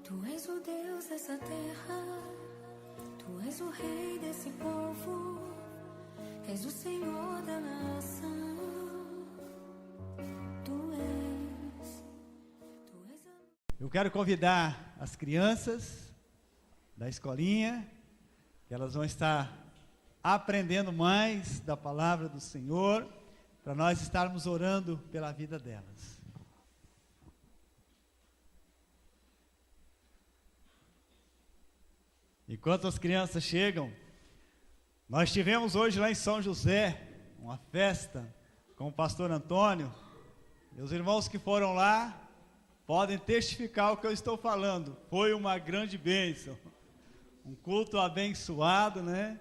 Tu és o Deus dessa terra, Tu és o Rei desse povo, és o Senhor da nação. Tu és Eu quero convidar as crianças da escolinha, que elas vão estar aprendendo mais da palavra do Senhor, para nós estarmos orando pela vida delas. Enquanto as crianças chegam, nós tivemos hoje lá em São José uma festa com o pastor Antônio. E os irmãos que foram lá podem testificar o que eu estou falando. Foi uma grande bênção, um culto abençoado, né?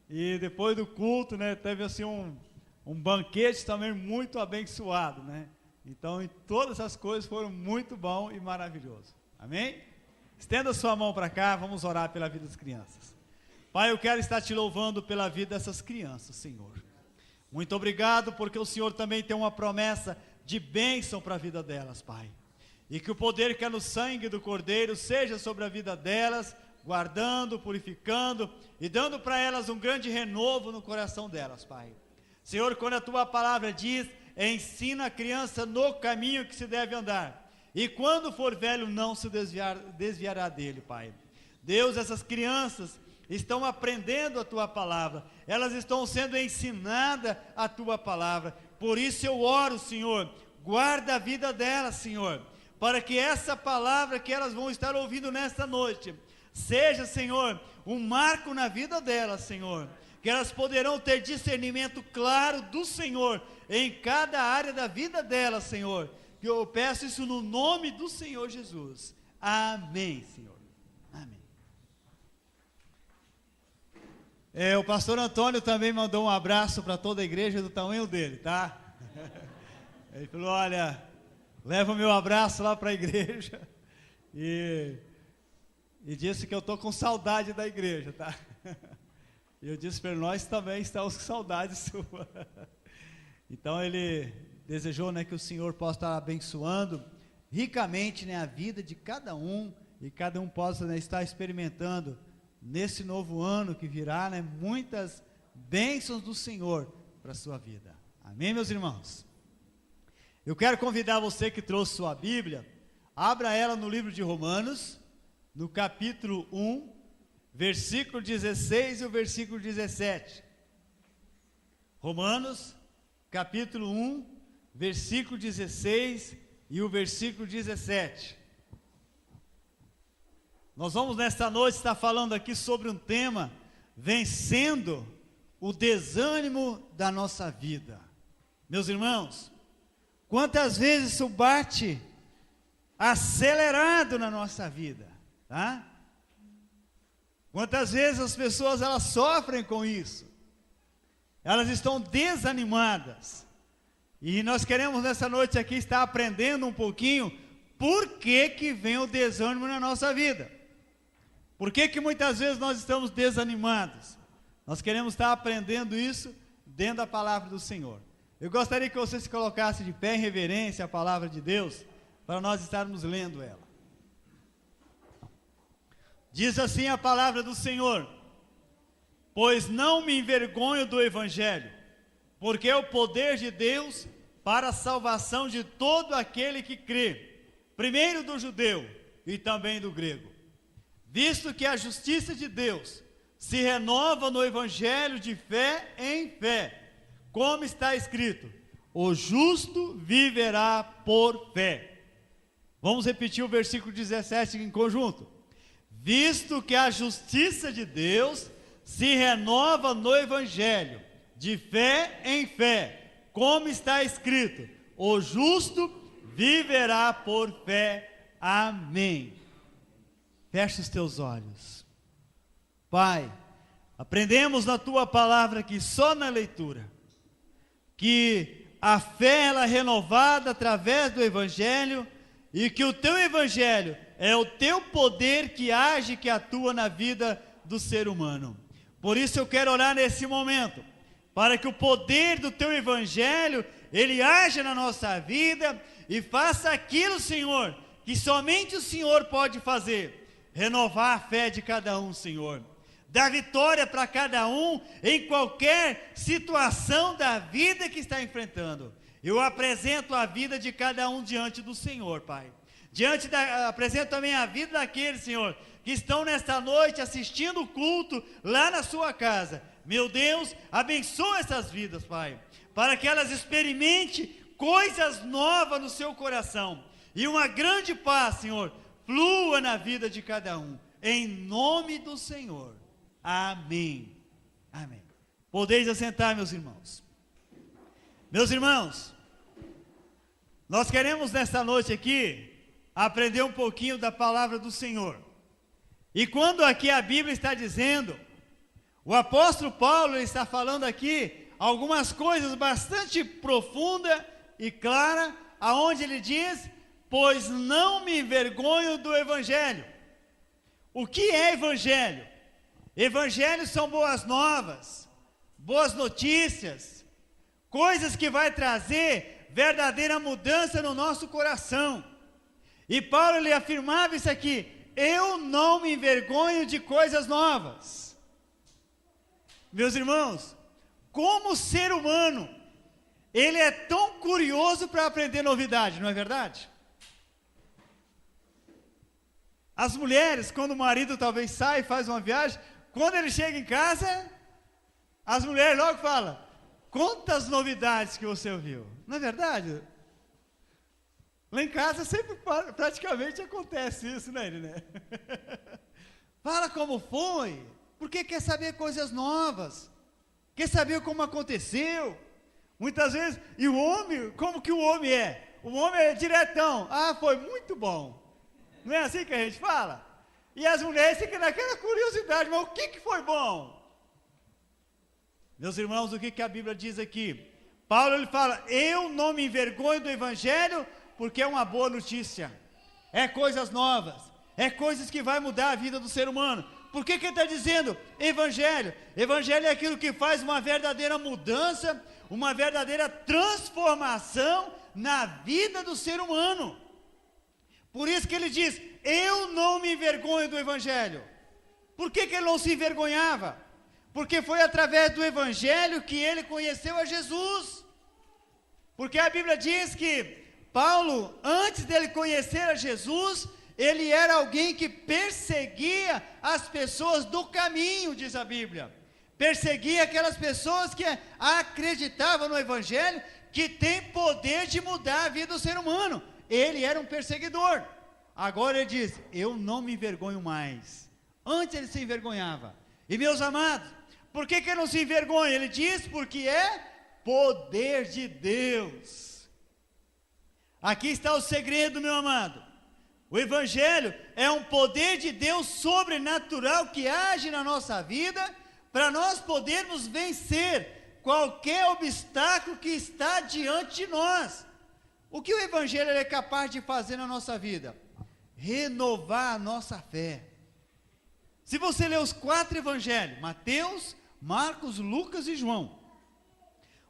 E depois do culto, né, teve assim um banquete também muito abençoado, né? Então, todas as coisas foram muito bom e maravilhoso. Amém? Estenda sua mão para cá, vamos orar pela vida das crianças. Pai, eu quero estar te louvando pela vida dessas crianças, Senhor. Muito obrigado, porque o Senhor também tem uma promessa de bênção para a vida delas, Pai. E que o poder que é no sangue do Cordeiro seja sobre a vida delas, guardando, purificando e dando para elas um grande renovo no coração delas, Pai. Senhor, quando a Tua palavra diz, ensina a criança no caminho que se deve andar. E quando for velho, não se desviará dele, Pai. Deus, essas crianças estão aprendendo a Tua palavra, elas estão sendo ensinadas a Tua palavra. Por isso eu oro, Senhor, guarda a vida delas, Senhor, para que essa palavra que elas vão estar ouvindo nesta noite, seja, Senhor, um marco na vida delas, Senhor, que elas poderão ter discernimento claro do Senhor, em cada área da vida delas, Senhor. Que eu peço isso no nome do Senhor Jesus. Amém, Senhor. Amém. O pastor Antônio também mandou um abraço para toda a igreja do tamanho dele, tá? Ele falou, olha, leva o meu abraço lá para a igreja. E disse que eu estou com saudade da igreja, tá? E eu disse para nós também estamos com saudade sua. Então ele desejou, né, que o Senhor possa estar abençoando ricamente, né, a vida de cada um, e cada um possa, né, estar experimentando nesse novo ano que virá, né, muitas bênçãos do Senhor para a sua vida. Amém, meus irmãos? Eu quero convidar você que trouxe sua Bíblia, abra ela no livro de Romanos, no capítulo 1, versículo 16 e o versículo 17. Romanos, capítulo 1, versículo 16 e o versículo 17. Nós vamos nesta noite estar falando aqui sobre um tema, vencendo o desânimo da nossa vida. Meus irmãos, quantas vezes isso bate acelerado na nossa vida, tá? Quantas vezes as pessoas elas sofrem com isso, elas estão desanimadas. E nós queremos nessa noite aqui estar aprendendo um pouquinho por que vem o desânimo na nossa vida. Por que muitas vezes nós estamos desanimados? Nós queremos estar aprendendo isso dentro da palavra do Senhor. Eu gostaria que você se colocasse de pé em reverência à palavra de Deus, para nós estarmos lendo ela. Diz assim a palavra do Senhor: pois não me envergonho do Evangelho, porque é o poder de Deus para a salvação de todo aquele que crê, primeiro do judeu e também do grego. Visto que a justiça de Deus se renova no Evangelho de fé em fé, como está escrito, o justo viverá por fé. Vamos repetir o versículo 17 em conjunto. Visto que a justiça de Deus se renova no Evangelho de fé em fé, como está escrito, o justo viverá por fé. Amém. Fecha os teus olhos. Pai, aprendemos na Tua palavra aqui, só na leitura, que a fé ela é renovada através do Evangelho, e que o Teu Evangelho é o Teu poder que age, que atua na vida do ser humano. Por isso eu quero orar nesse momento, para que o poder do Teu Evangelho, ele haja na nossa vida, e faça aquilo, Senhor, que somente o Senhor pode fazer: renovar a fé de cada um, Senhor. Dar vitória para cada um em qualquer situação da vida que está enfrentando. Eu apresento a vida de cada um diante do Senhor, Pai. Apresento também a vida daqueles, Senhor, que estão nesta noite assistindo o culto lá na sua casa. Meu Deus, abençoa essas vidas, Pai, para que elas experimentem coisas novas no seu coração. E uma grande paz, Senhor, flua na vida de cada um. Em nome do Senhor. Amém. Amém. Podeis assentar, meus irmãos. Meus irmãos, nós queremos nesta noite aqui aprender um pouquinho da palavra do Senhor. E quando aqui a Bíblia está dizendo, o apóstolo Paulo está falando aqui algumas coisas bastante profundas e claras, aonde ele diz: pois não me envergonho do Evangelho. O que é Evangelho? Evangelho são boas novas, boas notícias, coisas que vai trazer verdadeira mudança no nosso coração. E Paulo ele afirmava isso aqui: eu não me envergonho de coisas novas. Meus irmãos, como ser humano, ele é tão curioso para aprender novidade, não é verdade? As mulheres, quando o marido talvez sai e faz uma viagem, quando ele chega em casa, as mulheres logo falam: quantas novidades que você ouviu. Não é verdade? Lá em casa sempre praticamente acontece isso, né? Fala como foi, porque quer saber coisas novas, quer saber como aconteceu. Muitas vezes, e o homem, como que o homem é? O homem é diretão: ah, foi muito bom. Não é assim que a gente fala? E as mulheres ficam naquela curiosidade: mas o que foi bom? Meus irmãos, o que a Bíblia diz aqui? Paulo ele fala: eu não me envergonho do Evangelho, porque é uma boa notícia, é coisas novas, é coisas que vai mudar a vida do ser humano. Por que ele está dizendo Evangelho? Evangelho é aquilo que faz uma verdadeira mudança, uma verdadeira transformação na vida do ser humano. Por isso que ele diz: eu não me envergonho do Evangelho. Por que ele não se envergonhava? Porque foi através do Evangelho que ele conheceu a Jesus. Porque a Bíblia diz que Paulo, antes dele conhecer a Jesus, ele era alguém que perseguia as pessoas do caminho, diz a Bíblia. Perseguia aquelas pessoas que acreditavam no Evangelho, que tem poder de mudar a vida do ser humano. Ele era um perseguidor. Agora ele diz: eu não me envergonho mais. Antes ele se envergonhava. E meus amados, por que ele não se envergonha? Ele diz: porque é poder de Deus. Aqui está o segredo, meu amado. O Evangelho é um poder de Deus sobrenatural que age na nossa vida, para nós podermos vencer qualquer obstáculo que está diante de nós. O que o Evangelho é capaz de fazer na nossa vida? Renovar a nossa fé. Se você ler os 4 evangelhos, Mateus, Marcos, Lucas e João,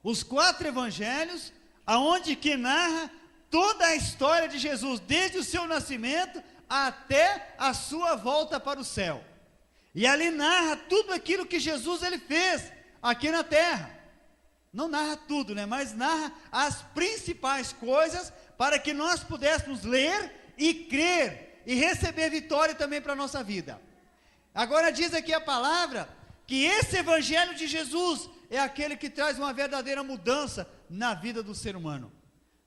os 4 evangelhos, aonde que narra toda a história de Jesus, desde o seu nascimento até a sua volta para o céu. E ali narra tudo aquilo que Jesus ele fez aqui na terra. Não narra tudo, né? Mas narra as principais coisas para que nós pudéssemos ler e crer e receber vitória também para a nossa vida. Agora diz aqui a palavra que esse Evangelho de Jesus é aquele que traz uma verdadeira mudança na vida do ser humano.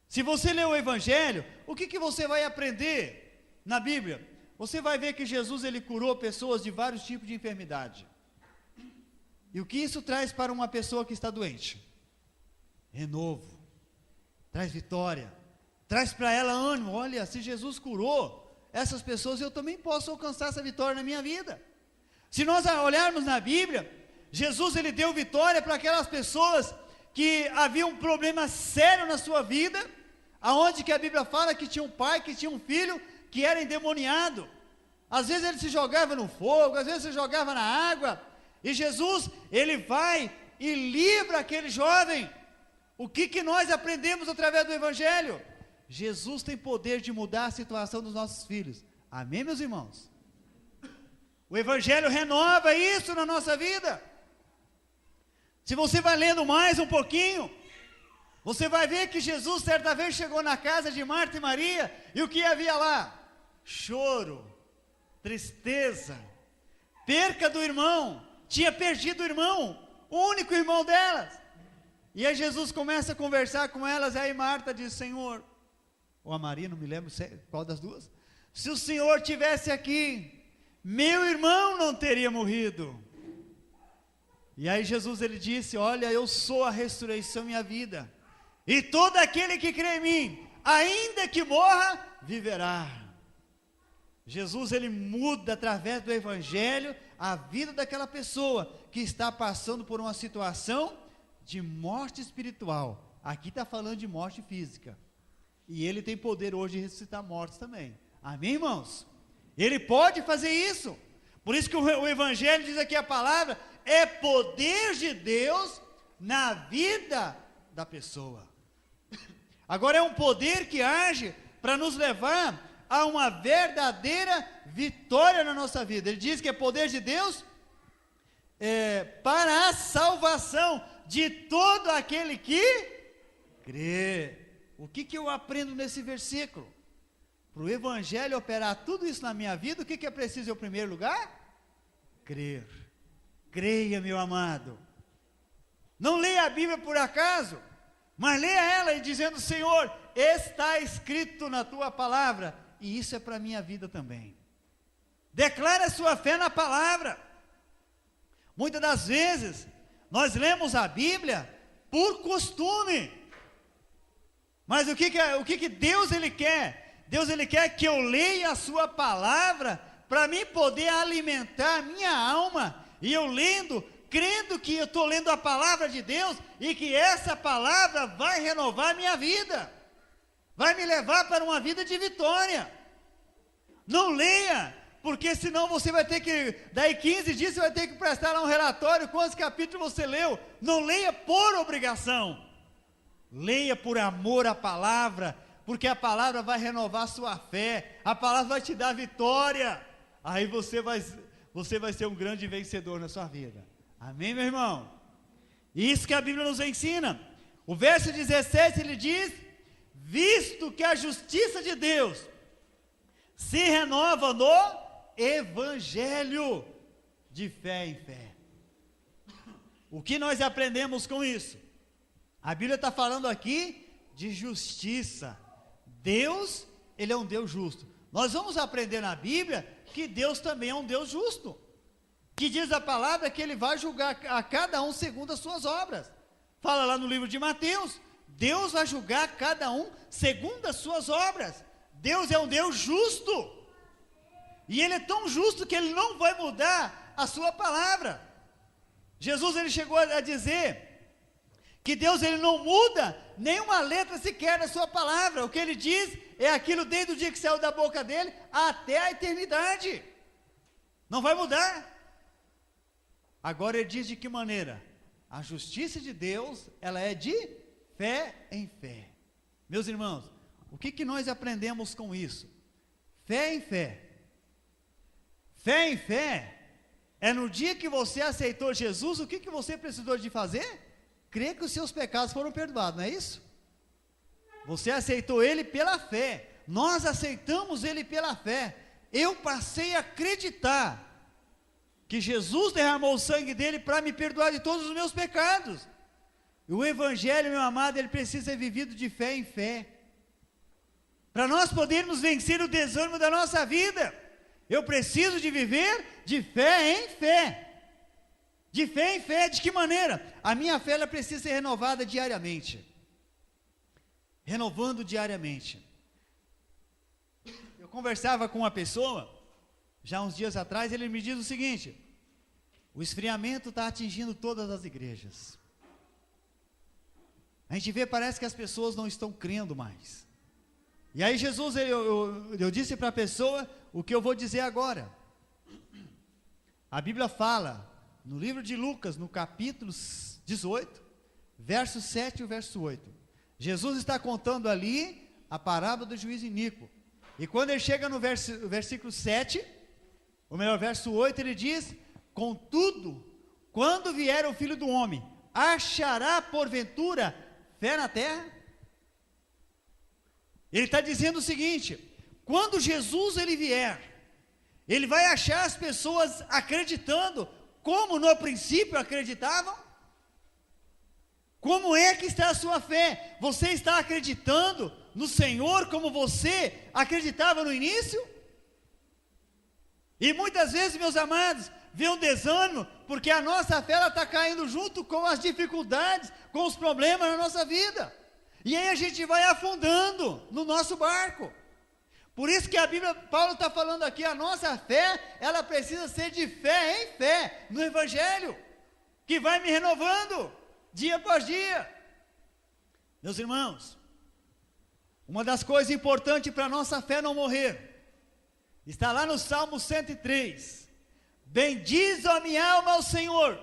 Se você ler o Evangelho, o que você vai aprender na Bíblia? Você vai ver que Jesus ele curou pessoas de vários tipos de enfermidade. E o que isso traz para uma pessoa que está doente? Renovo, traz vitória, traz para ela ânimo. Olha, se Jesus curou essas pessoas, eu também posso alcançar essa vitória na minha vida. Se nós olharmos na Bíblia, Jesus ele deu vitória para aquelas pessoas que haviam um problema sério na sua vida, aonde que a Bíblia fala que tinha um pai, que tinha um filho, que era endemoniado. Às vezes ele se jogava no fogo, às vezes se jogava na água, e Jesus, ele vai e livra aquele jovem. O que nós aprendemos através do Evangelho? Jesus tem poder de mudar a situação dos nossos filhos. Amém, meus irmãos? O Evangelho renova isso na nossa vida. Se você vai lendo mais um pouquinho, você vai ver que Jesus certa vez chegou na casa de Marta e Maria, e o que havia lá? Choro, tristeza, perca do irmão, tinha perdido o irmão, o único irmão delas. E aí Jesus começa a conversar com elas, aí Marta diz: Senhor, ou a Maria, não me lembro qual das duas, se o Senhor tivesse aqui, meu irmão não teria morrido. E aí Jesus ele disse: olha, eu sou a ressurreição e a vida, e todo aquele que crê em mim, ainda que morra, viverá. Jesus ele muda através do Evangelho a vida daquela pessoa que está passando por uma situação de morte espiritual. Aqui está falando de morte física, e ele tem poder hoje de ressuscitar mortos também. Amém, irmãos? Ele pode fazer isso. Por isso que o Evangelho diz aqui, a palavra é poder de Deus na vida da pessoa. Agora é um poder que age para nos levar a uma verdadeira vitória na nossa vida. Ele diz que é poder de Deus para a salvação de todo aquele que crê. O que eu aprendo nesse versículo? Para o Evangelho operar tudo isso na minha vida, o que é preciso em primeiro lugar? Crer. Creia, meu amado. Não leia a Bíblia por acaso, mas leia ela e dizendo: Senhor, está escrito na tua palavra, e isso é para a minha vida também. Declare a sua fé na palavra. Muitas das vezes, nós lemos a Bíblia por costume, mas o que Deus ele quer? Deus ele quer que eu leia a sua palavra, para mim poder alimentar a minha alma, e eu lendo, crendo que eu estou lendo a palavra de Deus, e que essa palavra vai renovar a minha vida, vai me levar para uma vida de vitória. Não leia, porque senão você vai ter que, daí 15 dias você vai ter que prestar lá um relatório, quantos capítulos você leu. Não leia por obrigação, leia por amor à palavra, porque a palavra vai renovar a sua fé, a palavra vai te dar vitória, aí você vai ser um grande vencedor na sua vida. Amém, meu irmão? Isso que a Bíblia nos ensina. O verso 17 ele diz: visto que a justiça de Deus se renova no Evangelho, de fé em fé. O que nós aprendemos com isso? A Bíblia está falando aqui de justiça. Deus, ele é um Deus justo. Nós vamos aprender na Bíblia que Deus também é um Deus justo, que diz a palavra que ele vai julgar a cada um segundo as suas obras. Fala lá no livro de Mateus, Deus vai julgar cada um segundo as suas obras. Deus é um Deus justo, e ele é tão justo que ele não vai mudar a sua palavra. Jesus ele chegou a dizer que Deus ele não muda nenhuma letra sequer da sua palavra. O que ele diz é aquilo desde o dia que saiu da boca dele até a eternidade. Não vai mudar. Agora ele diz de que maneira? A justiça de Deus, ela é de fé em fé. Meus irmãos, o que nós aprendemos com isso? Fé em fé. Fé em fé é no dia que você aceitou Jesus, o que você precisou de fazer? Crer que os seus pecados foram perdoados, não é isso? Você aceitou Ele pela fé, nós aceitamos Ele pela fé. Eu passei a acreditar que Jesus derramou o sangue dele para me perdoar de todos os meus pecados. E o Evangelho, meu amado, ele precisa ser vivido de fé em fé, para nós podermos vencer o desânimo da nossa vida. Eu preciso de viver de fé em fé. De fé em fé, de que maneira? A minha fé ela precisa ser renovada diariamente. Renovando diariamente. Eu conversava com uma pessoa, já uns dias atrás, ele me diz o seguinte: o esfriamento está atingindo todas as igrejas. A gente vê, parece que as pessoas não estão crendo mais. E aí Jesus, eu disse para a pessoa o que eu vou dizer agora. A Bíblia fala, no livro de Lucas, no capítulo 18, verso 7 e o verso 8. Jesus está contando ali a parábola do juiz iníquo. E quando ele chega no versículo 7, ou melhor, verso 8, ele diz: contudo, quando vier o Filho do Homem, achará porventura fé na terra? Ele está dizendo o seguinte: quando Jesus ele vier, ele vai achar as pessoas acreditando como no princípio acreditavam? Como é que está a sua fé? Você está acreditando no Senhor como você acreditava no início? E muitas vezes, meus amados, vem um desânimo, porque a nossa fé está caindo junto com as dificuldades, com os problemas na nossa vida. E aí a gente vai afundando no nosso barco. Por isso que a Bíblia, Paulo está falando aqui, a nossa fé, ela precisa ser de fé em fé, no Evangelho, que vai me renovando, dia após dia. Meus irmãos, uma das coisas importantes para a nossa fé não morrer, está lá no Salmo 103, bendize a minha alma ao Senhor,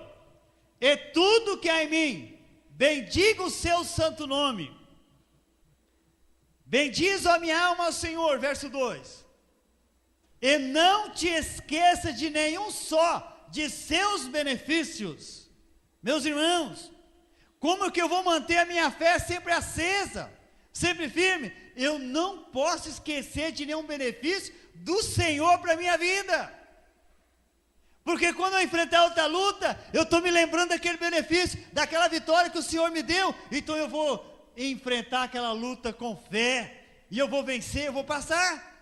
e tudo que há em mim, bendiga o seu santo nome. Bendize a minha alma ao Senhor, verso 2, e não te esqueça de nenhum só de seus benefícios. Meus irmãos, como que eu vou manter a minha fé sempre acesa, sempre firme? Eu não posso esquecer de nenhum benefício do Senhor para a minha vida, porque quando eu enfrentar outra luta, eu estou me lembrando daquele benefício, daquela vitória que o Senhor me deu, então eu vou enfrentar aquela luta com fé, e eu vou vencer, eu vou passar.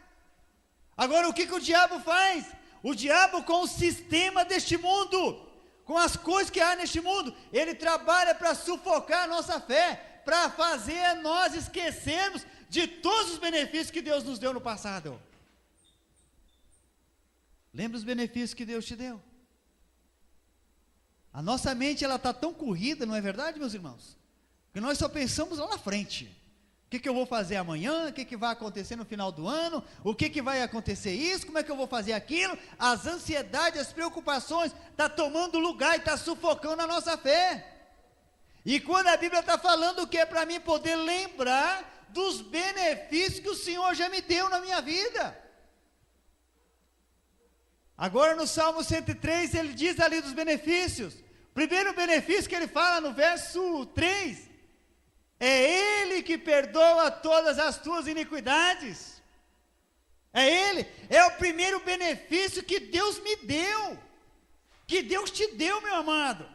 Agora o que o diabo faz? O diabo, com o sistema deste mundo, com as coisas que há neste mundo, ele trabalha para sufocar a nossa fé, para fazer nós esquecermos de todos os benefícios que Deus nos deu no passado. Lembra os benefícios que Deus te deu? A nossa mente, ela está tão corrida, não é verdade, meus irmãos? Que nós só pensamos lá na frente. O que eu vou fazer amanhã? O que vai acontecer no final do ano? O que vai acontecer isso? Como é que eu vou fazer aquilo? As ansiedades, as preocupações, está tomando lugar e está sufocando a nossa fé. E quando a Bíblia está falando que é para mim poder lembrar dos benefícios que o Senhor já me deu na minha vida. Agora no Salmo 103, ele diz ali dos benefícios. Primeiro benefício que ele fala no verso 3, é Ele que perdoa todas as tuas iniquidades. É Ele, é o primeiro benefício que Deus me deu, que Deus te deu, meu amado,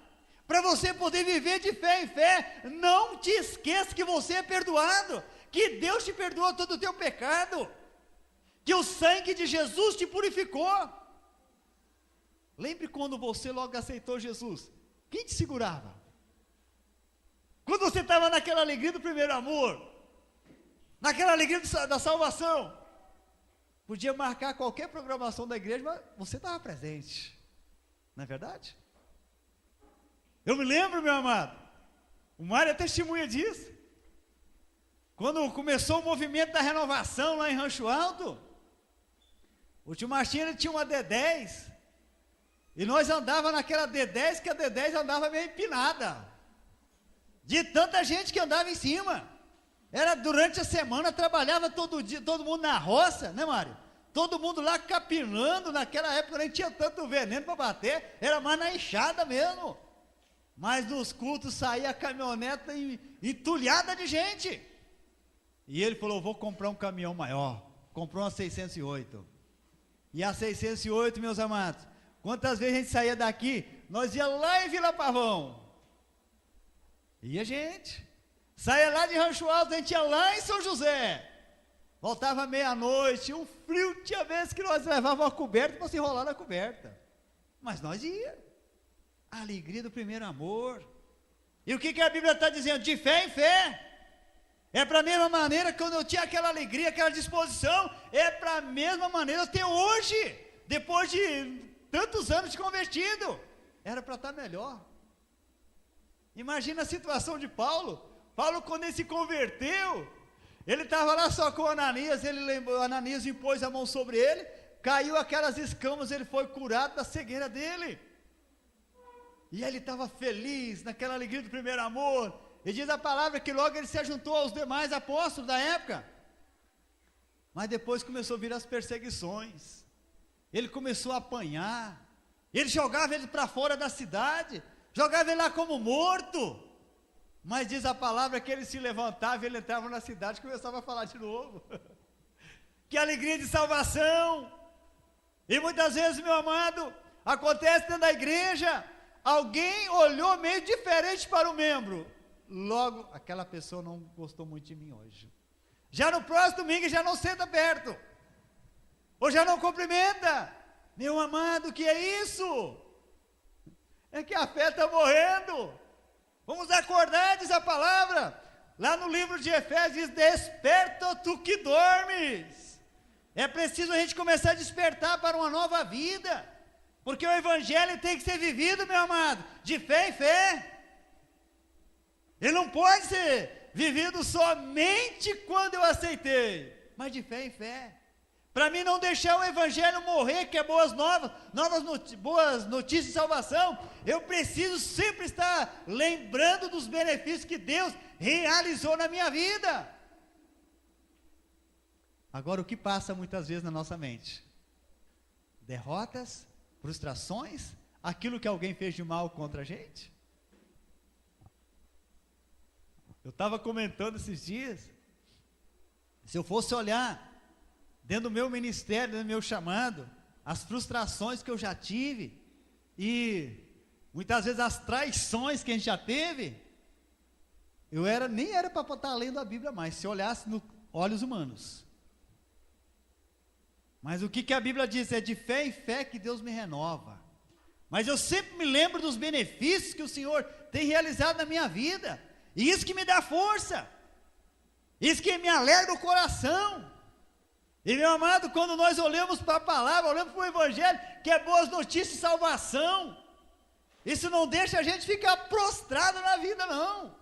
para você poder viver de fé em fé. Não te esqueça que você é perdoado, que Deus te perdoou todo o teu pecado, que o sangue de Jesus te purificou. Lembre quando você logo aceitou Jesus, quem te segurava? Quando você estava naquela alegria do primeiro amor, naquela alegria da salvação, podia marcar qualquer programação da igreja, mas você estava presente, não é verdade? Eu me lembro, meu amado, o Mário é testemunha disso, quando começou o movimento da renovação lá em Rancho Alto, o tio Martinho, ele tinha uma D10, e nós andávamos naquela D10, que a D10 andava meio empinada, de tanta gente que andava em cima. Era durante a semana, trabalhava todo dia, todo mundo na roça, né, Mário? Todo mundo lá capinando, naquela época nem tinha tanto veneno para bater, era mais na enxada mesmo. Mas nos cultos saía a caminhoneta entulhada de gente. E ele falou: vou comprar um caminhão maior. Comprou uma 608. E a 608, meus amados, quantas vezes a gente saía daqui, nós ia lá em Vila Pavão. E a gente saía lá de Rancho Alto, a gente ia lá em São José, voltava meia-noite, um frio, tinha vezes que nós levávamos uma coberta para se enrolar na coberta, mas nós ia, a alegria do primeiro amor. E o que a Bíblia está dizendo? De fé em fé, é para a mesma maneira, quando eu tinha aquela alegria, aquela disposição, é para a mesma maneira eu tenho hoje, depois de tantos anos de convertido, era para estar melhor. Imagina a situação de Paulo. Paulo, quando ele se converteu, ele estava lá só com Ananias, Ananias impôs a mão sobre ele, caiu aquelas escamas, ele foi curado da cegueira dele, e ele estava feliz, naquela alegria do primeiro amor, e diz a palavra que logo ele se ajuntou aos demais apóstolos da época, Mas depois começou a vir as perseguições, ele começou a apanhar, ele jogava ele para fora da cidade, jogava ele lá como morto, mas diz a palavra que ele se levantava, ele entrava na cidade e começava a falar de novo, que alegria de salvação. E muitas vezes, meu amado, acontece dentro da igreja, alguém olhou meio diferente para o membro, logo aquela pessoa não gostou muito de mim hoje, já no próximo domingo já não senta perto, ou já não cumprimenta. Meu amado, o que é isso? É que a fé está morrendo. Vamos acordar, diz a palavra, lá no livro de Efésios diz, desperta tu que dormes. É preciso a gente começar a despertar para uma nova vida, porque o evangelho tem que ser vivido, meu amado, de fé em fé. Ele não pode ser vivido somente quando eu aceitei, mas de fé em fé. Para mim não deixar o evangelho morrer, que é boas notícias de salvação, eu preciso sempre estar lembrando dos benefícios que Deus realizou na minha vida. Agora, o que passa muitas vezes na nossa mente? Derrotas, frustrações, aquilo que alguém fez de mal contra a gente. Eu estava comentando esses dias, se eu fosse olhar dentro do meu ministério, dentro do meu chamado, as frustrações que eu já tive, e muitas vezes as traições que a gente já teve, nem era para estar lendo a Bíblia mais, se olhasse nos olhos humanos. Mas o que a Bíblia diz? É de fé em fé que Deus me renova. Mas eu sempre me lembro dos benefícios que o Senhor tem realizado na minha vida, e isso que me dá força, isso que me alegra o coração. E meu amado, quando nós olhamos para a palavra, olhamos para o evangelho, que é boas notícias e salvação, isso não deixa a gente ficar prostrado na vida, não.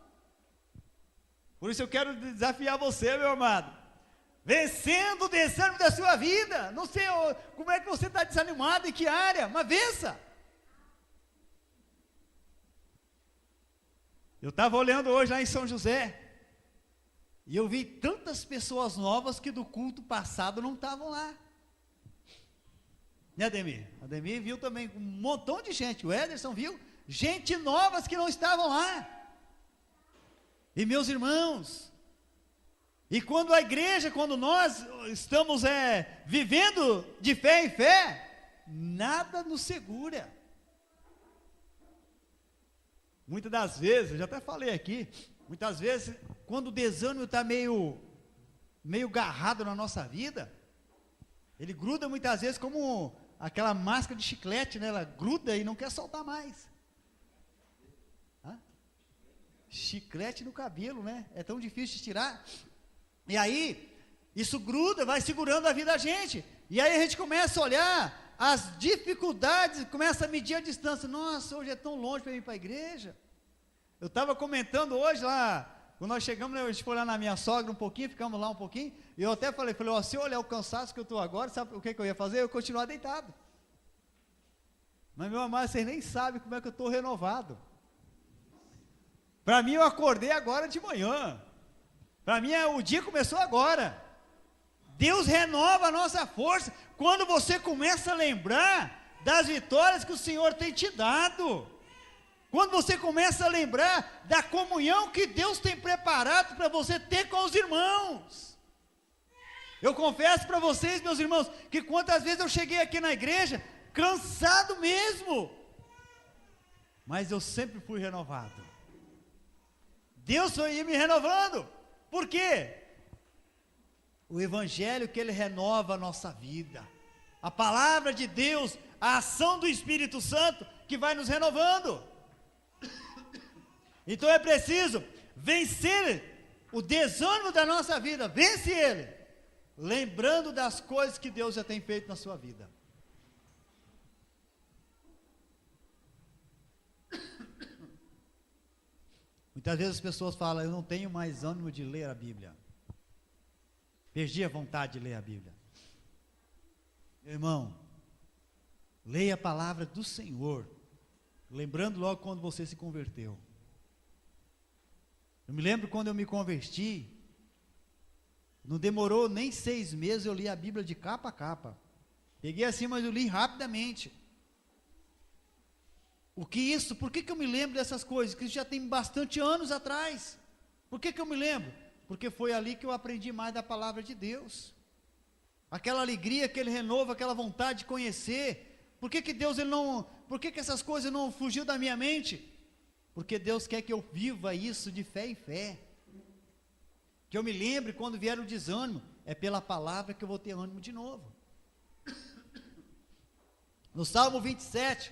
Por isso eu quero desafiar você, meu amado, vencendo o desânimo da sua vida. Não sei como é que você está desanimado, em que área, mas vença. Eu estava olhando hoje lá em São José, e eu vi tantas pessoas novas que do culto passado não estavam lá. Né, Ademir? Ademir viu também um montão de gente, o Ederson viu, gente novas que não estavam lá. E meus irmãos, e quando a igreja, quando nós estamos vivendo de fé em fé, nada nos segura. Muitas das vezes, eu já até falei aqui, muitas vezes, quando o desânimo está meio garrado na nossa vida, ele gruda muitas vezes como aquela máscara de chiclete, né? Ela gruda e não quer soltar mais. Chiclete no cabelo, né? É tão difícil de tirar. E aí, isso gruda, vai segurando a vida da gente. E aí a gente começa a olhar as dificuldades, começa a medir a distância. Nossa, hoje é tão longe para ir para a igreja. Eu estava comentando hoje lá, quando nós chegamos, a gente foi lá na minha sogra um pouquinho, ficamos lá um pouquinho, e eu até falei, ó, se eu olhar o cansaço que eu estou agora, sabe o que eu ia fazer? Eu ia continuar deitado. Mas, meu amado, vocês nem sabem como é que eu estou renovado. Para mim, eu acordei agora de manhã. Para mim, o dia começou agora. Deus renova a nossa força quando você começa a lembrar das vitórias que o Senhor tem te dado. Quando você começa a lembrar da comunhão que Deus tem preparado para você ter com os irmãos. Eu confesso para vocês, meus irmãos, que quantas vezes eu cheguei aqui na igreja, cansado mesmo, mas eu sempre fui renovado. Deus ia me renovando. Por quê? O evangelho que ele renova a nossa vida, a palavra de Deus, a ação do Espírito Santo que vai nos renovando. Então é preciso vencer o desânimo da nossa vida, vence ele, lembrando das coisas que Deus já tem feito na sua vida. Muitas vezes as pessoas falam, eu não tenho mais ânimo de ler a Bíblia, perdi a vontade de ler a Bíblia. Meu irmão, leia a palavra do Senhor, lembrando logo quando você se converteu. Eu me lembro quando eu me converti, Não demorou nem 6 meses, eu li a Bíblia de capa a capa. Peguei assim, mas eu li rapidamente. Por que eu me lembro dessas coisas? Que já tem bastante anos atrás. Por que eu me lembro? Porque foi ali que eu aprendi mais da palavra de Deus. Aquela alegria, aquele renovo, aquela vontade de conhecer. Por que essas coisas não fugiu da minha mente? Porque Deus quer que eu viva isso de fé em fé. Que eu me lembre quando vier o desânimo, é pela palavra que eu vou ter ânimo de novo. No Salmo 27,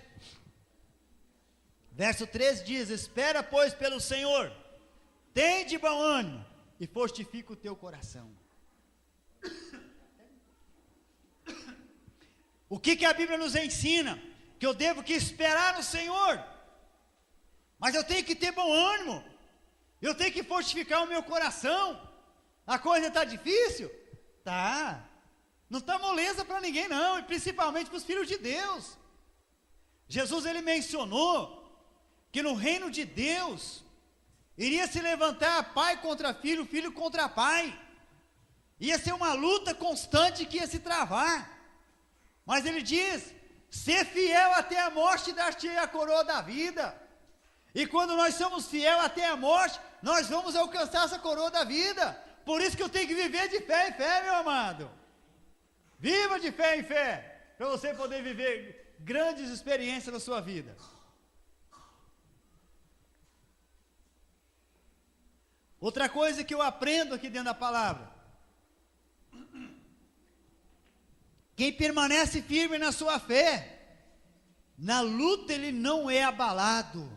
verso 13 diz: espera, pois, pelo Senhor, tem de bom ânimo, e fortifica o teu coração. O que a Bíblia nos ensina? Que eu devo que esperar no Senhor, mas eu tenho que ter bom ânimo, eu tenho que fortificar o meu coração. A coisa está difícil? Tá. Não está moleza para ninguém não, e principalmente para os filhos de Deus. Jesus, ele mencionou que no reino de Deus iria se levantar pai contra filho, filho contra pai. Ia ser uma luta constante que ia se travar. Mas ele diz: ser fiel até a morte, dar-te a coroa da vida. E quando nós somos fiel até a morte, nós vamos alcançar essa coroa da vida. Por isso que eu tenho que viver de fé em fé, meu amado. Viva de fé em fé, para você poder viver grandes experiências na sua vida. Outra coisa que eu aprendo aqui dentro da palavra: quem permanece firme na sua fé, na luta ele não é abalado.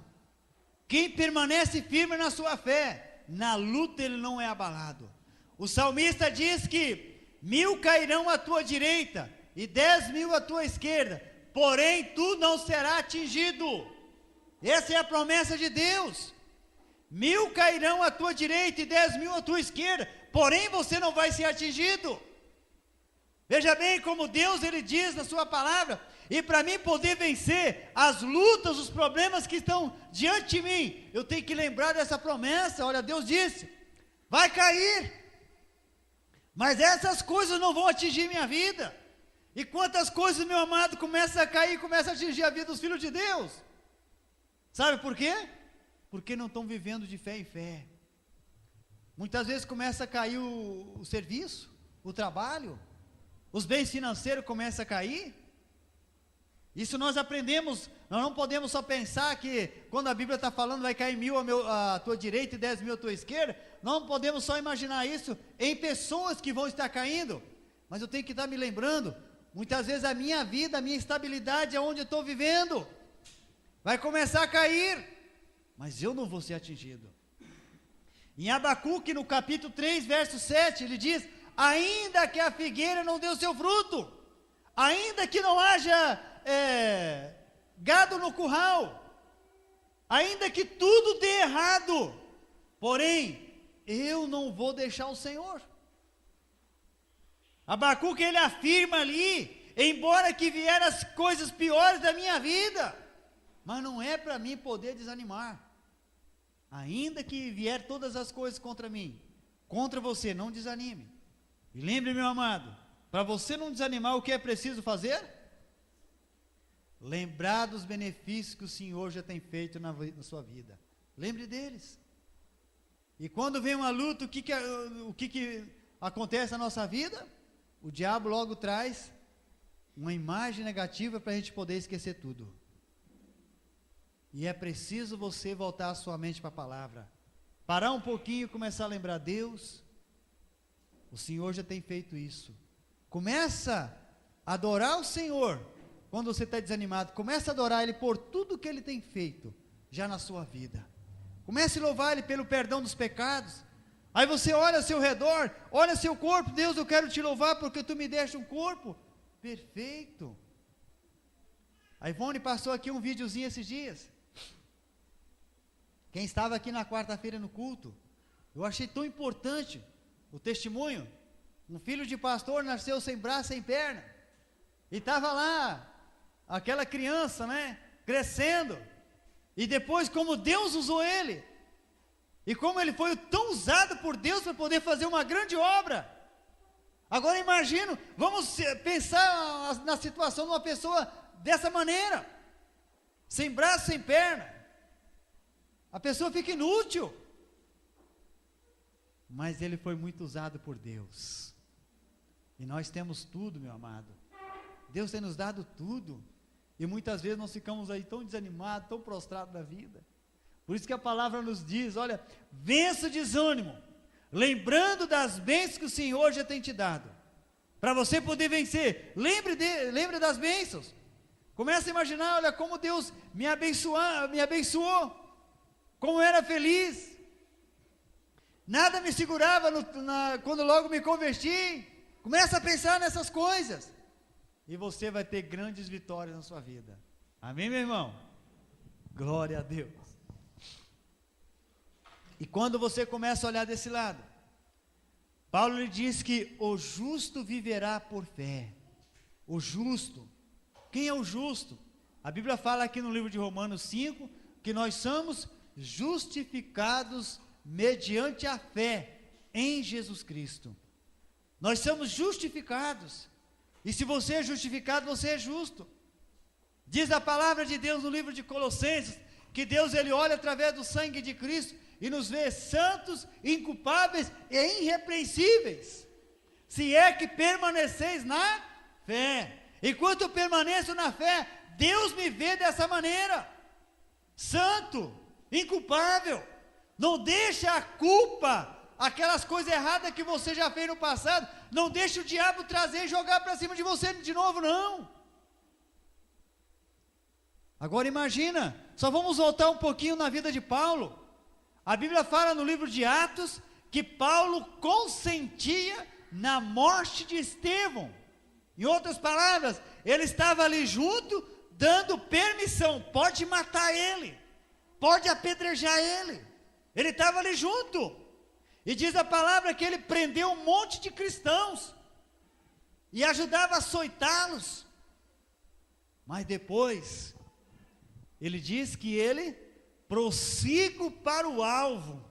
Quem permanece firme na sua fé, na luta ele não é abalado. O salmista diz que 1000 cairão à tua direita e 10.000 à tua esquerda, porém tu não serás atingido. Essa é a promessa de Deus. 1000 cairão à tua direita e 10.000 à tua esquerda, porém você não vai ser atingido. Veja bem como Deus, ele diz na sua palavra, e para mim poder vencer as lutas, os problemas que estão diante de mim, eu tenho que lembrar dessa promessa. Olha, Deus disse: vai cair, mas essas coisas não vão atingir minha vida. E quantas coisas, meu amado, começam a cair, começam a atingir a vida dos filhos de Deus. Sabe por quê? Porque não estão vivendo de fé em fé. Muitas vezes começa a cair o serviço, o trabalho, os bens financeiros começam a cair. Isso nós aprendemos. Nós não podemos só pensar que quando a Bíblia está falando vai cair 1000 à tua direita e 10.000 à tua esquerda, não podemos só imaginar isso em pessoas que vão estar caindo, mas eu tenho que estar me lembrando, muitas vezes a minha vida, a minha estabilidade, aonde eu estou vivendo, vai começar a cair, mas eu não vou ser atingido. Em Abacuque, no capítulo 3, verso 7, ele diz: ainda que a figueira não dê o seu fruto, ainda que não haja gado no curral, ainda que tudo dê errado, porém, eu não vou deixar o Senhor. Abacuque, ele afirma ali: embora que vieram as coisas piores da minha vida, mas não é para mim poder desanimar. Ainda que vier todas as coisas contra mim, contra você, não desanime. E lembre, meu amado, para você não desanimar, o que é preciso fazer? Lembrar dos benefícios que o Senhor já tem feito na sua vida. Lembre deles. E quando vem uma luta, o que acontece na nossa vida? O diabo logo traz uma imagem negativa para a gente poder esquecer tudo. E é preciso você voltar a sua mente para a palavra. Parar um pouquinho e começar a lembrar: Deus, o Senhor já tem feito isso. Começa a adorar o Senhor. Quando você está desanimado, comece a adorar Ele por tudo que Ele tem feito já na sua vida. Comece a louvar Ele pelo perdão dos pecados. Aí você olha ao seu redor, olha seu corpo: Deus, eu quero te louvar porque Tu me deste um corpo perfeito. A Ivone passou aqui um videozinho esses dias. Quem estava aqui na quarta-feira no culto, eu achei tão importante o testemunho. Um filho de pastor nasceu sem braço, sem perna, e estava lá aquela criança, né, crescendo, e depois como Deus usou ele, e como ele foi tão usado por Deus para poder fazer uma grande obra. Agora imagina, vamos pensar na situação de uma pessoa dessa maneira, sem braço, sem perna. A pessoa fica inútil. Mas ele foi muito usado por Deus. E nós temos tudo, meu amado. Deus tem nos dado tudo. E muitas vezes nós ficamos aí tão desanimados, tão prostrados da vida. Por isso que a palavra nos diz, olha, vença o desânimo, lembrando das bênçãos que o Senhor já tem te dado. Para você poder vencer, lembre das bênçãos. Comece a imaginar, olha, como Deus me abençoou, como eu era feliz. Nada me segurava quando logo me converti. Começa a pensar nessas coisas. E você vai ter grandes vitórias na sua vida. Amém, meu irmão? Glória a Deus. E quando você começa a olhar desse lado, Paulo lhe diz que o justo viverá por fé. O justo. Quem é o justo? A Bíblia fala aqui no livro de Romanos 5, que nós somos justificados mediante a fé em Jesus Cristo. Nós somos justificados. E se você é justificado, você é justo. Diz a palavra de Deus no livro de Colossenses, que Deus ele olha através do sangue de Cristo e nos vê santos, inculpáveis e irrepreensíveis, se é que permaneceis na fé. Enquanto eu permaneço na fé, Deus me vê dessa maneira, santo, inculpável. Não deixa a culpa, aquelas coisas erradas que você já fez no passado, não deixa o diabo trazer e jogar para cima de você de novo, não. Agora imagina, só vamos voltar um pouquinho na vida de Paulo. A Bíblia fala no livro de Atos, que Paulo consentia na morte de Estevão. Em outras palavras, ele estava ali junto, dando permissão, pode matar ele, pode apedrejar ele. Ele estava ali junto. E diz a palavra que ele prendeu um monte de cristãos e ajudava a açoitá-los. Mas depois, ele diz que ele prossigo para o alvo,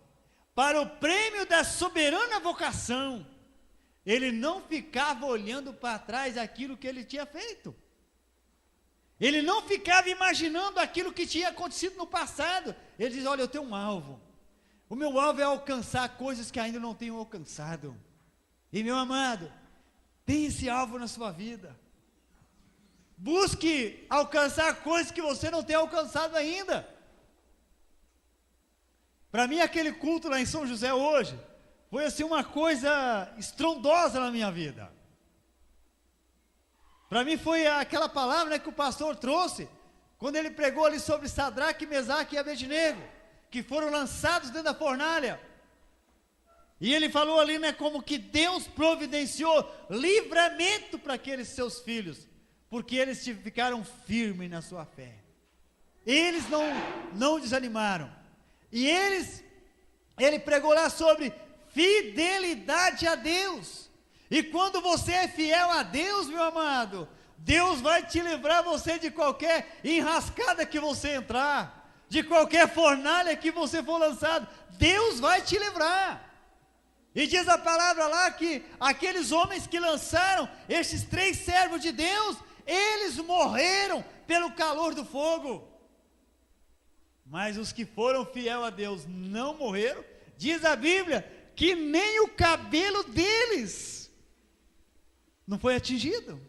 para o prêmio da soberana vocação. Ele não ficava olhando para trás aquilo que ele tinha feito. Ele não ficava imaginando aquilo que tinha acontecido no passado. Ele diz, olha, eu tenho um alvo. O meu alvo é alcançar coisas que ainda não tenho alcançado. E meu amado, tem esse alvo na sua vida. Busque alcançar coisas que você não tem alcançado ainda. Para mim, aquele culto lá em São José hoje, foi assim uma coisa estrondosa na minha vida. Para mim foi aquela palavra, né, que o pastor trouxe, quando ele pregou ali sobre Sadraque, Mesaque e Abednego, que foram lançados dentro da fornalha. E ele falou ali, né, como que Deus providenciou livramento para aqueles seus filhos, porque eles ficaram firmes na sua fé. Eles não desanimaram. E ele pregou lá sobre fidelidade a Deus. E quando você é fiel a Deus, meu amado, Deus vai te livrar você de qualquer enrascada que você entrar, de qualquer fornalha que você for lançado, Deus vai te livrar. E diz a palavra lá que aqueles homens que lançaram, esses 3 servos de Deus, eles morreram pelo calor do fogo. Mas os que foram fiel a Deus não morreram. Diz a Bíblia que nem o cabelo deles não foi atingido,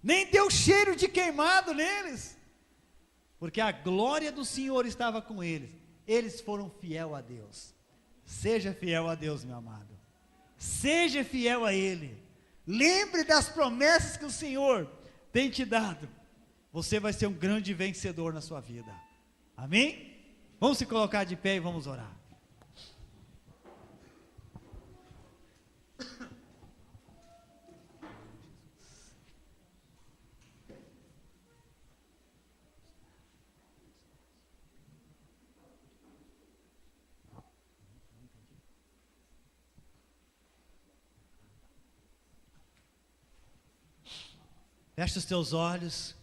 nem deu cheiro de queimado neles, porque a glória do Senhor estava com eles. Eles foram fiel a Deus. Seja fiel a Deus, meu amado. Seja fiel a Ele. Lembre das promessas que o Senhor tem te dado. Você vai ser um grande vencedor na sua vida. Amém? Vamos se colocar de pé e vamos orar. Feche os teus olhos.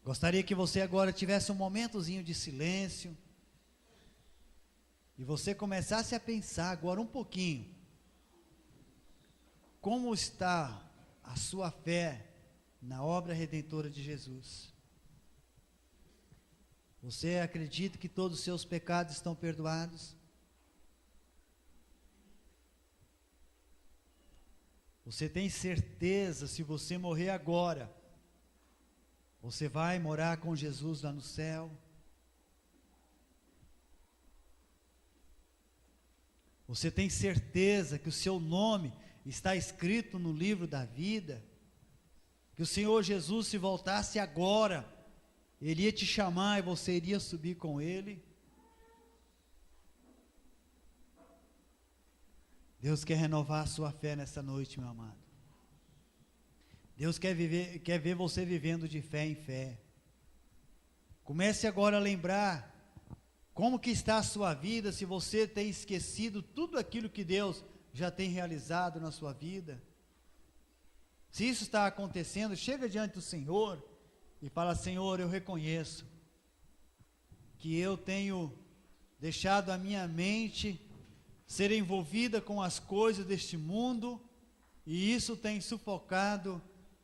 Gostaria que você agora tivesse um momentozinho de silêncio. e você começasse a pensar agora um pouquinho, como está a sua fé na obra redentora de Jesus? Você acredita que todos os seus pecados estão perdoados? Você tem certeza, se você morrer agora, você vai morar com Jesus lá no céu? Você tem certeza que o seu nome está escrito no livro da vida? Que o Senhor Jesus, se voltasse agora, Ele ia te chamar e você iria subir com Ele? Deus quer renovar a sua fé nessa noite, meu amado. Deus quer ver você vivendo de fé em fé. Comece agora a lembrar como que está a sua vida, se você tem esquecido tudo aquilo que Deus já tem realizado na sua vida. Se isso está acontecendo, chega diante do Senhor e fala: Senhor, eu reconheço que eu tenho deixado a minha mente ser envolvida com as coisas deste mundo, e isso tem sufocado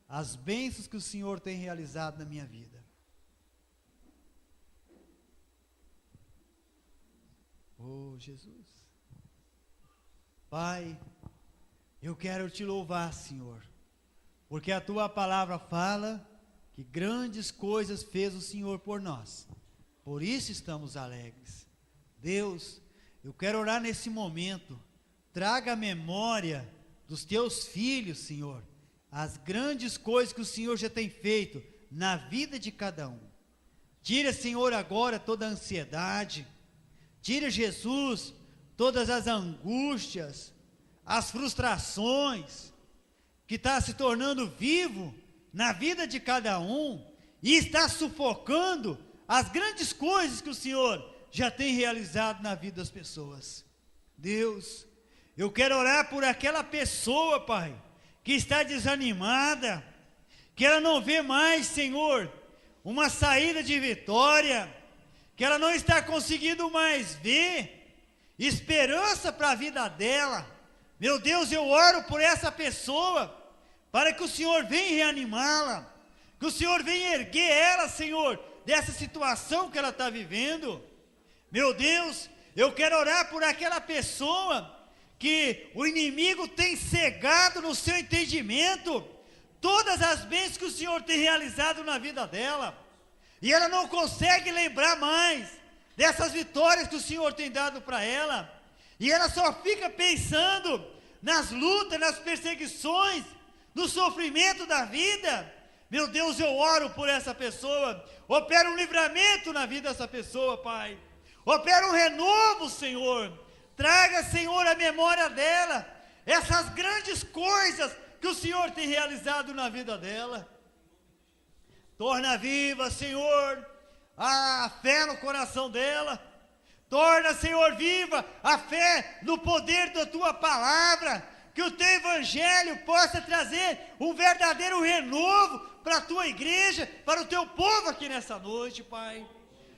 as bênçãos que o Senhor tem realizado na minha vida. Oh, Jesus. Pai, eu quero te louvar, Senhor, porque a tua palavra fala que grandes coisas fez o Senhor por nós, por isso estamos alegres. Deus, eu quero orar nesse momento, traga a memória dos teus filhos, Senhor, as grandes coisas que o Senhor já tem feito na vida de cada um. Tira, Senhor, agora toda a ansiedade, tira, Jesus, todas as angústias, as frustrações, que está se tornando vivo na vida de cada um, e está sufocando as grandes coisas que o Senhor já tem realizado na vida das pessoas. Deus, eu quero orar por aquela pessoa, Pai, que está desanimada, que ela não vê mais, Senhor, uma saída de vitória, que ela não está conseguindo mais ver esperança para a vida dela. Meu Deus, eu oro por essa pessoa, para que o Senhor venha reanimá-la, que o Senhor venha erguer ela, Senhor, dessa situação que ela está vivendo. Meu Deus, eu quero orar por aquela pessoa que o inimigo tem cegado no seu entendimento todas as bênçãos que o Senhor tem realizado na vida dela, e ela não consegue lembrar mais dessas vitórias que o Senhor tem dado para ela, e ela só fica pensando nas lutas, nas perseguições, no sofrimento da vida. Meu Deus, eu oro por essa pessoa, opera um livramento na vida dessa pessoa, Pai, opera um renovo, Senhor, traga, Senhor, a memória dela, essas grandes coisas que o Senhor tem realizado na vida dela. Torna viva, Senhor, a fé no coração dela. Torna, Senhor, viva a fé no poder da tua palavra. Que o teu evangelho possa trazer um verdadeiro renovo para a tua igreja, para o teu povo aqui nessa noite, Pai.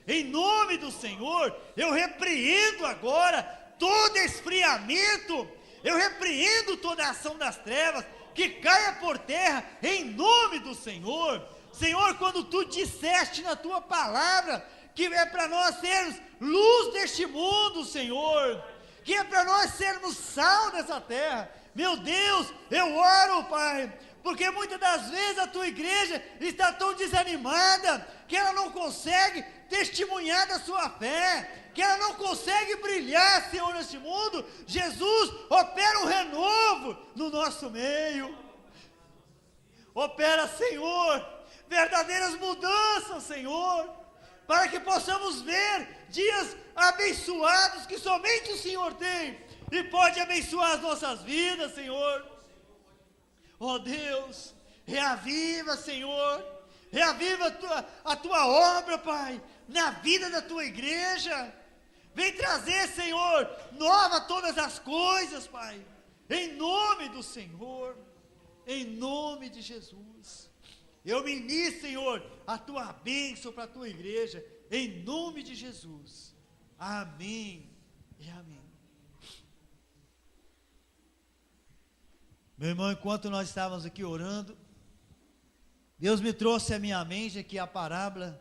Em nome do Senhor, eu repreendo agora todo esfriamento, eu repreendo toda a ação das trevas, que caia por terra, em nome do Senhor. Senhor, quando tu disseste na tua palavra, que é para nós sermos luz deste mundo, Senhor, que é para nós sermos sal dessa terra, meu Deus, eu oro, Pai, porque muitas das vezes a tua igreja está tão desanimada, que ela não consegue testemunhar da sua fé, que ela não consegue brilhar, Senhor, neste mundo. Jesus, opera um renovo no nosso meio, opera, Senhor, verdadeiras mudanças, Senhor, para que possamos ver dias abençoados que somente o Senhor tem, e pode abençoar as nossas vidas, Senhor. Oh Deus, reaviva, Senhor, reaviva a tua obra, Pai, na vida da tua igreja. Vem trazer, Senhor, nova todas as coisas, Pai, em nome do Senhor, em nome de Jesus. Eu ministro, Senhor, a tua bênção para a tua igreja, em nome de Jesus. Amém e amém. Meu irmão, enquanto nós estávamos aqui orando, Deus me trouxe à minha mente aqui a parábola,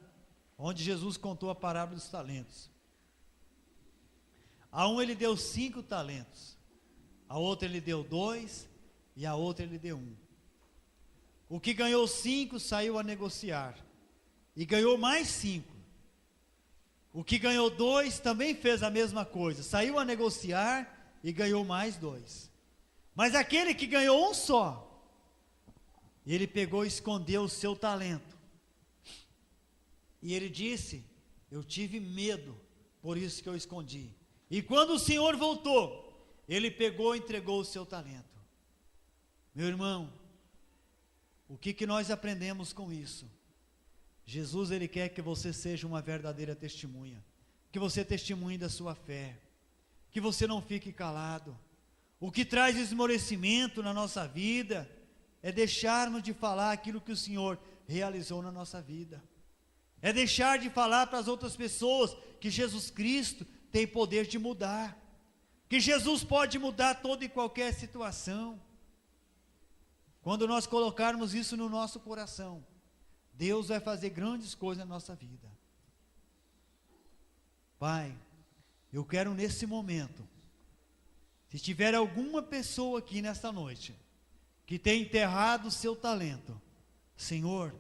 onde Jesus contou a parábola dos talentos. A um ele deu 5 talentos, a outro ele deu 2, e a outra ele deu 1. O que ganhou 5 saiu a negociar, e ganhou mais 5. O que ganhou 2 também fez a mesma coisa, saiu a negociar e ganhou mais 2. Mas aquele que ganhou 1 só, ele pegou e escondeu o seu talento. E ele disse: eu tive medo, por isso que eu escondi. E quando o Senhor voltou, ele pegou e entregou o seu talento. Meu irmão, o que nós aprendemos com isso? Jesus, ele quer que você seja uma verdadeira testemunha, que você testemunhe da sua fé, que você não fique calado. O que traz esmorecimento na nossa vida é deixarmos de falar aquilo que o Senhor realizou na nossa vida, é deixar de falar para as outras pessoas que Jesus Cristo tem poder de mudar, que Jesus pode mudar toda e qualquer situação. Quando nós colocarmos isso no nosso coração, Deus vai fazer grandes coisas na nossa vida. Pai, eu quero nesse momento, se tiver alguma pessoa aqui nesta noite, que tem enterrado o seu talento, Senhor,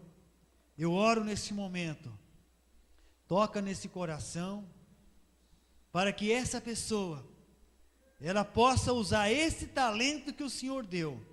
eu oro nesse momento, toca nesse coração, para que essa pessoa, ela possa usar esse talento que o Senhor deu,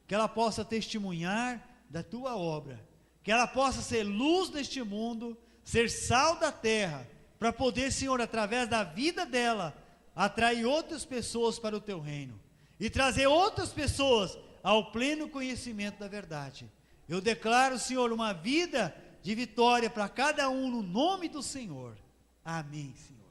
que ela possa testemunhar da tua obra, que ela possa ser luz neste mundo, ser sal da terra, para poder, Senhor, através da vida dela, atrair outras pessoas para o teu reino, e trazer outras pessoas ao pleno conhecimento da verdade. Eu declaro, Senhor, uma vida de vitória para cada um, no nome do Senhor. Amém, Senhor.